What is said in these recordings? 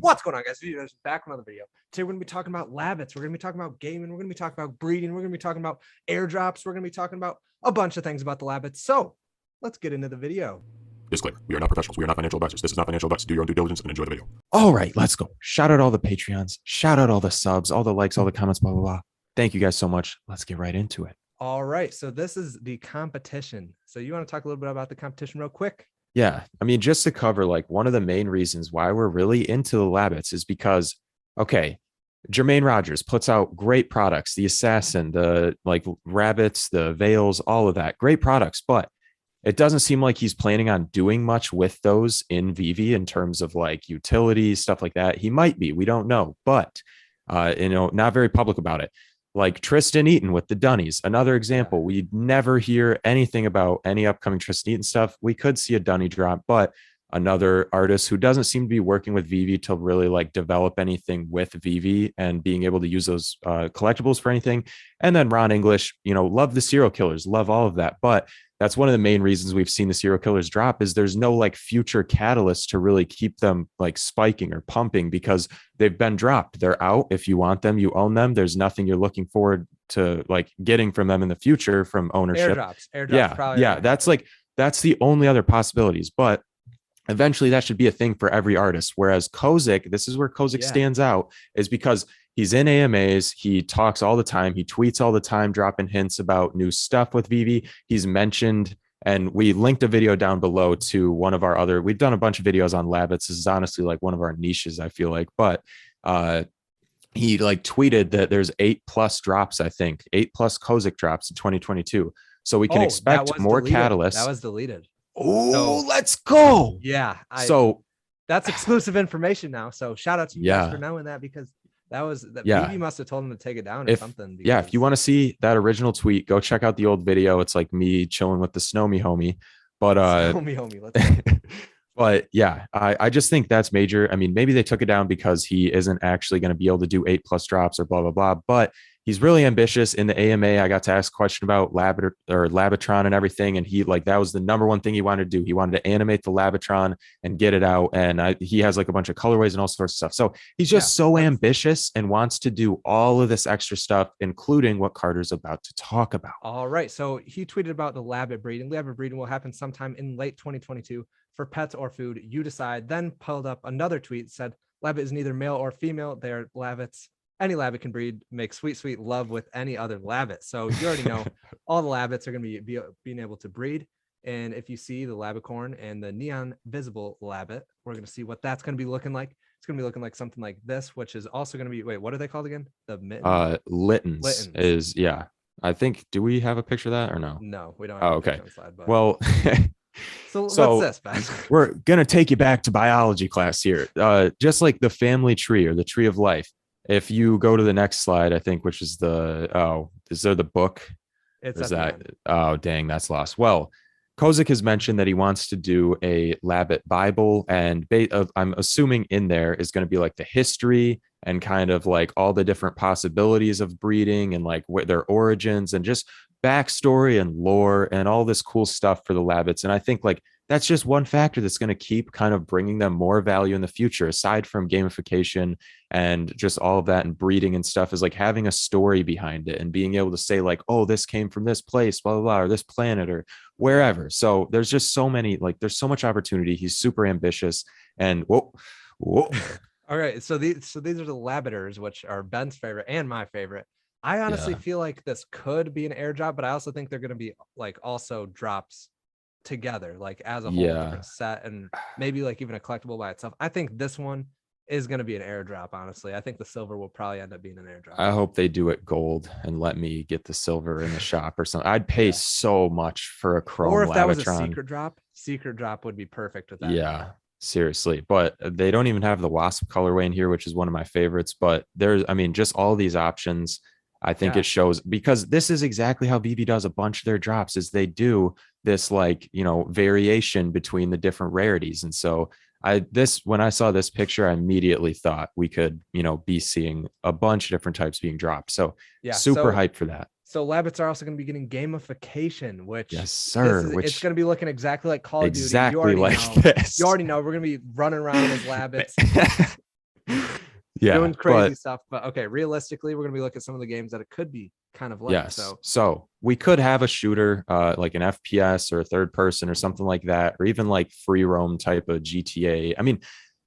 What's going on, guys? Back with another video. Today we're going to be talking about Labbits. We're going to be talking about gaming. We're going to be talking about breeding. We're going to be talking about airdrops. We're going to be talking about a bunch of things about the Labbits. So let's get into the video. Disclaimer, we are not professionals. We are not financial advisors. This is not financial advice. Do your own due diligence and enjoy the video. All right, let's go. Shout out all the Patreons. Shout out all the subs, all the likes, all the comments, blah, blah, blah. Thank you guys so much. Let's get right into it. All right. So this is the competition. So you want to talk a little bit about the competition real quick? Yeah. I mean, just to cover, like, one of the main reasons why we're really into the Labbits is because, okay, Jermaine Rogers puts out great products, the Assassin, the like Rabbits, the Veils, all of that, great products, but it doesn't seem like he's planning on doing much with those in Veve in terms of like utilities, stuff like that. He might be, we don't know, but not very public about it. Like Tristan Eaton with the Dunnies, another example. We never hear anything about any upcoming Tristan Eaton stuff. We could see a Dunny drop, but another artist who doesn't seem to be working with Veve to really like develop anything with Veve and being able to use those collectibles for anything. And then Ron English, love the serial killers, love all of that. But that's one of the main reasons we've seen the serial killers drop is there's no like future catalyst to really keep them like spiking or pumping because they've been dropped. They're out. If you want them, you own them. There's nothing you're looking forward to like getting from them in the future from ownership. Airdrops. Yeah. That's the only other possibilities, but eventually that should be a thing for every artist. Whereas Kozik, this is where Kozik stands out, is because he's in AMAs. He talks all the time. He tweets all the time, dropping hints about new stuff with Veve. He's mentioned, and we linked a video down below to one of our other, we've done a bunch of videos on Labbits. This is honestly like one of our niches, I feel like, but he like tweeted that there's 8+ drops, I think 8+ Kozik drops in 2022. So we can expect more catalysts. That was deleted. Oh, let's go. Yeah. So that's exclusive information now. So shout out to you guys for knowing that, because Veve must have told him to take it down or something. If you want to see that original tweet, go check out the old video. It's like me chilling with the Snowy homie. But but yeah, I just think that's major. I mean, maybe they took it down because he isn't actually going to be able to do 8+ drops or blah, blah, blah. But he's really ambitious. In the AMA, I got to ask a question about Labbit or Labbitron and everything. And he like, that was the number one thing he wanted to do. He wanted to animate the Labbitron and get it out. And he has like a bunch of colorways and all sorts of stuff. So he's just so ambitious and wants to do all of this extra stuff, including what Carter's about to talk about. All right. So he tweeted about the Labbit breeding. Labbit breeding will happen sometime in late 2022 for pets or food. You decide. Then pulled up another tweet, said Labbit is neither male or female. They're Labbits. Any Labbit can breed, make sweet, sweet love with any other Labbit. So you already know all the Labbits are going to be being able to breed. And if you see the Labbicorn and the neon visible Labbit, we're going to see what that's going to be looking like. It's going to be looking like something like this, which is also going to be, wait, what are they called again? The mittens? Littens is, I think, do we have a picture of that or no? No, we don't have a picture on the slide, but... Well... So what's this, Ben? We're going to take you back to biology class here. Just like the family tree or the tree of life. If you go to the next slide, I think, which is is there the book? It's dang, that's lost. Well, Kozik has mentioned that he wants to do a Labbit Bible, and I'm assuming in there is going to be like the history and kind of like all the different possibilities of breeding and like their origins and just backstory and lore and all this cool stuff for the Labbits. And I think like that's just one factor that's going to keep kind of bringing them more value in the future, aside from gamification and just all of that and breeding and stuff, is like having a story behind it and being able to say like, oh, this came from this place, blah, blah, blah, or this planet or wherever. So there's just so many, like there's so much opportunity. He's super ambitious and whoa. All right. So these are the Labbiters, which are Ben's favorite and my favorite. I honestly feel like this could be an airdrop, but I also think they're going to be like also drops together, like as a whole different set, and maybe like even a collectible by itself. I think this one is going to be an airdrop. Honestly, I think the silver will probably end up being an airdrop. I hope they do it gold and let me get the silver in the shop or something. I'd pay so much for a chrome. Or if that was a secret drop would be perfect with that. Yeah. Seriously, but they don't even have the wasp colorway in here, which is one of my favorites. But there's, I mean, just all these options. I think it shows, because this is exactly how Veve does a bunch of their drops, is they do this like, variation between the different rarities. And so when I saw this picture, I immediately thought we could, be seeing a bunch of different types being dropped. So super hyped for that. So Labbits are also going to be getting gamification, which it's going to be looking exactly like Call of Duty. Exactly like this. You already know we're going to be running around as Labbits. Yeah, doing crazy but stuff. But okay, realistically, we're gonna be looking at some of the games that it could be kind of like. yes. So we could have a shooter, like an FPS or a third person or something like that, or even like free roam type of GTA. I mean,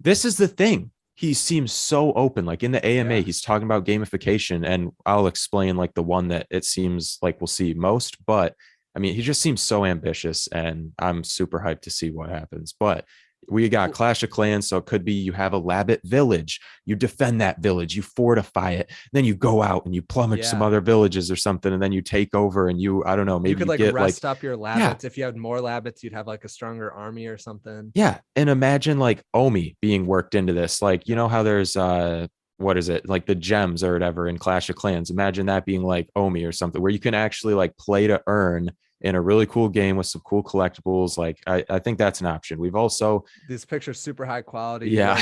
this is the thing. He seems so open. Like in the AMA, Yeah. he's talking about gamification, and I'll explain like the one that it seems like we'll see most. But I mean, he just seems so ambitious, and I'm super hyped to see what happens. But we got Clash of Clans, so it could be you have a Labbit village, you defend that village, you fortify it, then you go out and you plummet some Yeah. other villages or something, and then you take over and you, I don't know, maybe you could like get rest up your yeah, Labbits. If you had more Labbits, you'd have like a stronger army or something. yeah. And imagine like Omi being worked into this. Like, you know how there's what is it? Like the gems or whatever in Clash of Clans. Imagine that being like Omi or something where you can actually like play to earn in a really cool game with some cool collectibles. Like I think that's an option. We've also These pictures super high quality. yeah.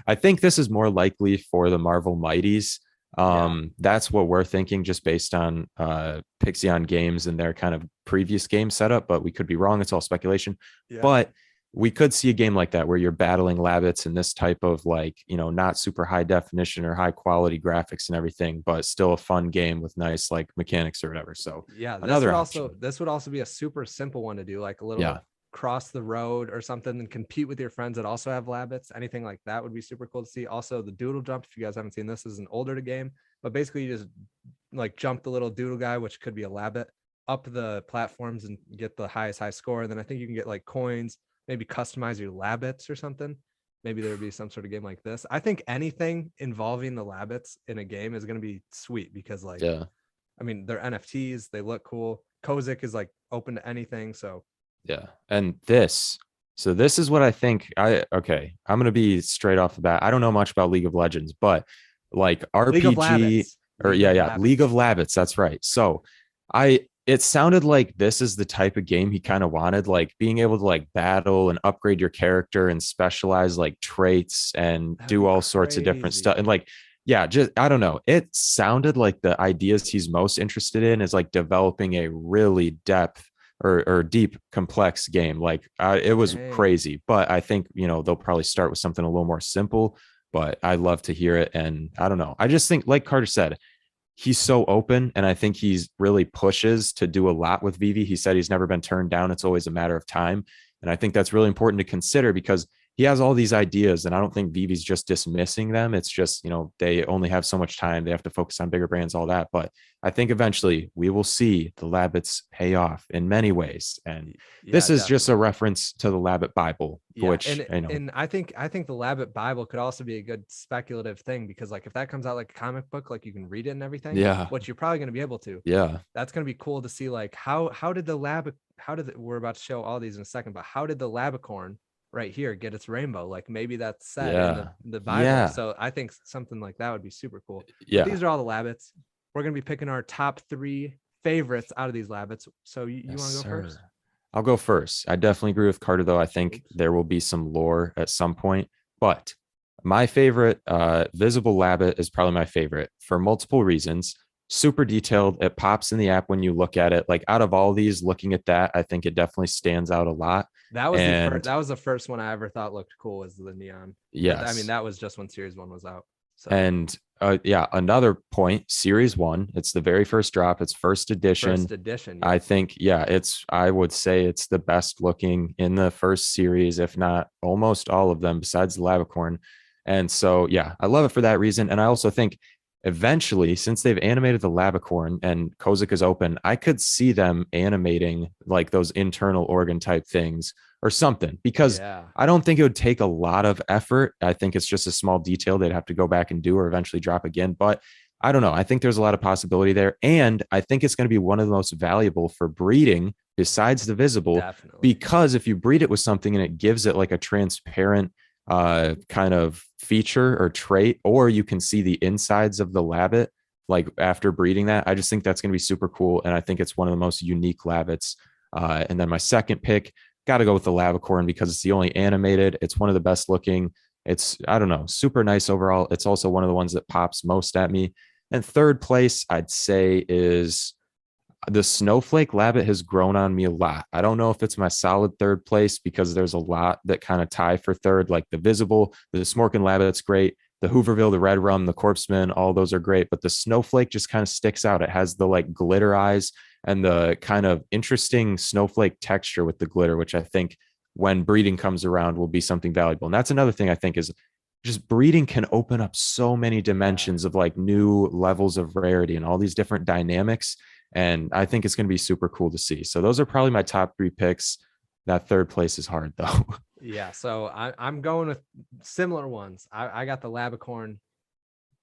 I think this is more likely for the Marvel Mighties. That's what we're thinking just based on Pixion Games and their kind of previous game setup, but we could be wrong. It's all speculation. Yeah. But we could see a game like that where you're battling Labbits in this type of like, you know, not super high definition or high quality graphics and everything, but still a fun game with nice like mechanics or whatever. So yeah, another this would also be a super simple one to do, like a little Yeah. cross the road or something and compete with your friends that also have Labbits. Anything like that would be super cool to see. Also, the doodle jump, if you guys haven't seen this, is an older game, but basically you just like jump the little doodle guy, which could be a Labbit, up the platforms and get the highest high score. And then I think you can get like coins, maybe customize your Labbits or something. Maybe there would be some sort of game like this. I think anything involving the Labbits in a game is going to be sweet because like, yeah. I mean, they're NFTs, they look cool. Kozik is like open to anything. So Yeah. And this is what I think. I'm going to be straight off the bat. I don't know much about League of Legends, but like League of RPG Labbits. or League of yeah, Labbits. League of Labbits. That's right. So it sounded like this is the type of game he kind of wanted, like being able to like battle and upgrade your character and specialize like traits and That'd do be all sorts of different crazy. stuff. And like, yeah, just I don't know. It sounded like the ideas he's most interested in is like developing a really depth or deep, complex game. Like it was Dang. crazy, but I think, you know, they'll probably start with something a little more simple, but I love to hear it. And I don't know. I just think, like Carter said, he's so open, and I think he's really pushes to do a lot with Veve. He said he's never been turned down. It's always a matter of time. And I think that's really important to consider because he has all these ideas, and I don't think Vive's just dismissing them. It's just, you know, they only have so much time. They have to focus on bigger brands, all that. But I think eventually we will see the Labbits pay off in many ways. And this is just a reference to the Labbit Bible, which, and I think the Labbit Bible could also be a good speculative thing because like if that comes out like a comic book, like you can read it and everything, which you're probably going to be able to. Yeah. That's going to be cool to see like how did we're about to show all these in a second, but how did the Labbicorn right here get its rainbow? Like maybe that's set in the Bible. Yeah. So I think something like that would be super cool. Yeah. But these are all the Labbits. We're going to be picking our top 3 favorites out of these Labbits. So you want to go first? I'll go first. I definitely agree with Carter, though. I think there will be some lore at some point, but my favorite Visible Labbit is probably my favorite for multiple reasons. Super detailed. It pops in the app when you look at it. Like out of all these, looking at that, I think it definitely stands out a lot. That was the first one I ever thought looked cool, was the neon. Yes. I mean, that was just when Series 1 was out. So. And another point, Series 1, it's the very first drop. It's first edition. I think, I would say it's the best looking in the first series, if not almost all of them besides the Labbicorn. And so, I love it for that reason. And I also think eventually, since they've animated the Labbicorn and Kozik is open, I could see them animating like those internal organ type things or something, because I don't think it would take a lot of effort. I think it's just a small detail they'd have to go back and do or eventually drop again. But I don't know. I think there's a lot of possibility there. And I think it's going to be one of the most valuable for breeding besides the visible, because if you breed it with something and it gives it like a transparent kind of feature or trait, or you can see the insides of the Labbit, like after breeding that, I just think that's going to be super cool. And I think it's one of the most unique Labbits. And then my second pick, got to go with the Labbicorn because it's the only animated. It's one of the best looking. It's, I don't know, super nice overall. It's also one of the ones that pops most at me. And third place, I'd say is, the snowflake Labbit has grown on me a lot. I don't know if it's my solid third place because there's a lot that kind of tie for third, like the visible, the Smorkin Labbit's great. The Hooverville, the Red Rum, the Corpseman, all those are great. But the snowflake just kind of sticks out. It has the like glitter eyes and the kind of interesting snowflake texture with the glitter, which I think when breeding comes around will be something valuable. And that's another thing I think is just breeding can open up so many dimensions of like new levels of rarity and all these different dynamics. And I think it's going to be super cool to see. So those are probably my top 3 picks. That third place is hard though. Yeah, so I'm going with similar ones. I got the Labicorn,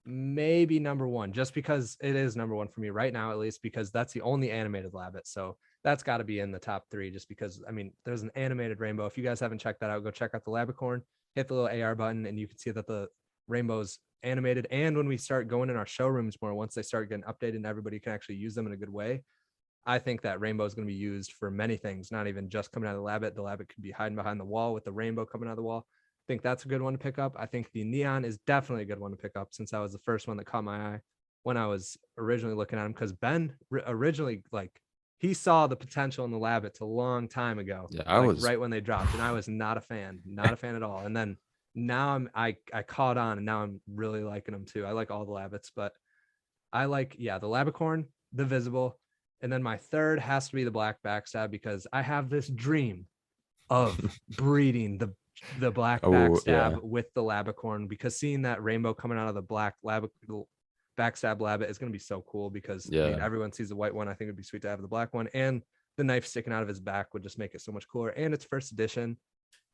maybe number 1, just because it is number 1 for me right now, at least because that's the only animated Labbit. So that's got to be in the top 3, just because, I mean, there's an animated rainbow. If you guys haven't checked that out, go check out the Labicorn, hit the little AR button, and you can see that the rainbow's animated. And when we start going in our showrooms more, once they start getting updated and everybody can actually use them in a good way, I think that rainbow is going to be used for many things, not even just coming out of the Labbit. The Labbit could be hiding behind the wall with the rainbow coming out of the wall. I think that's a good one to pick up. I think the neon is definitely a good one to pick up, since that was the first one that caught my eye when I was originally looking at him, because Ben originally, like, he saw the potential in the Labbits a long time ago. Yeah, I was right when they dropped, and I was not a fan at all. And then now I caught on, and now I'm really liking them too. I like all the Labbits, but I like, the Labicorn, the visible. And then my third has to be the black backstab, because I have this dream of breeding the black backstab with the Labicorn, because seeing that rainbow coming out of the black backstab Labbit is going to be so cool, because I mean, everyone sees the white one. I think it'd be sweet to have the black one, and the knife sticking out of his back would just make it so much cooler. And it's first edition,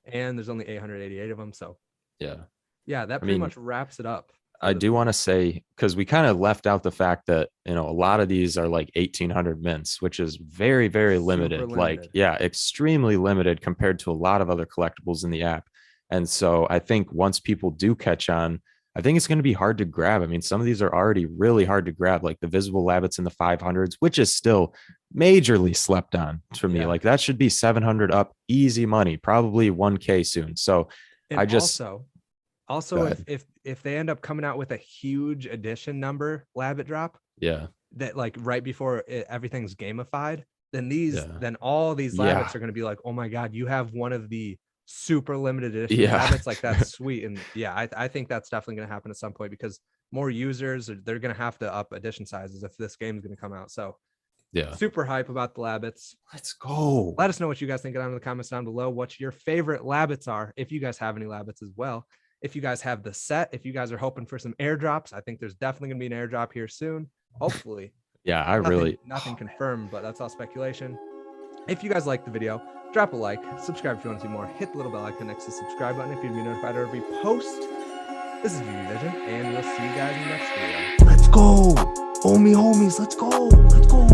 and there's only 888 of them. So that pretty much wraps it up. I do want to say, because we kind of left out the fact that, you know, a lot of these are like 1,800 mints, which is very, very limited. Like, extremely limited compared to a lot of other collectibles in the app. And so I think once people do catch on, I think it's going to be hard to grab. I mean, some of these are already really hard to grab, like the visible Labbits in the 500s, which is still majorly slept on for me. Like that should be 700 up, easy money, probably 1K soon. So and I just also if they end up coming out with a huge edition number Labbit drop, that like right before everything's gamified, then all these Labbits are going to be like, oh my god, you have one of the super limited edition Labbits. Like, that's sweet. And I think that's definitely going to happen at some point, because more users, they're going to have to up edition sizes if this game is going to come out. So super hype about the Labbits. Let's go. Let us know what you guys think down in the comments down below, what your favorite Labbits are, if you guys have any Labbits as well. If you guys have the set, if you guys are hoping for some airdrops, I think there's definitely going to be an airdrop here soon, hopefully. Nothing confirmed, but that's all speculation. If you guys like the video, drop a like, subscribe if you want to see more, hit the little bell icon next to the subscribe button if you'd be notified every post. This is Veve Vision, and we'll see you guys in the next video. Let's go. Homies, let's go.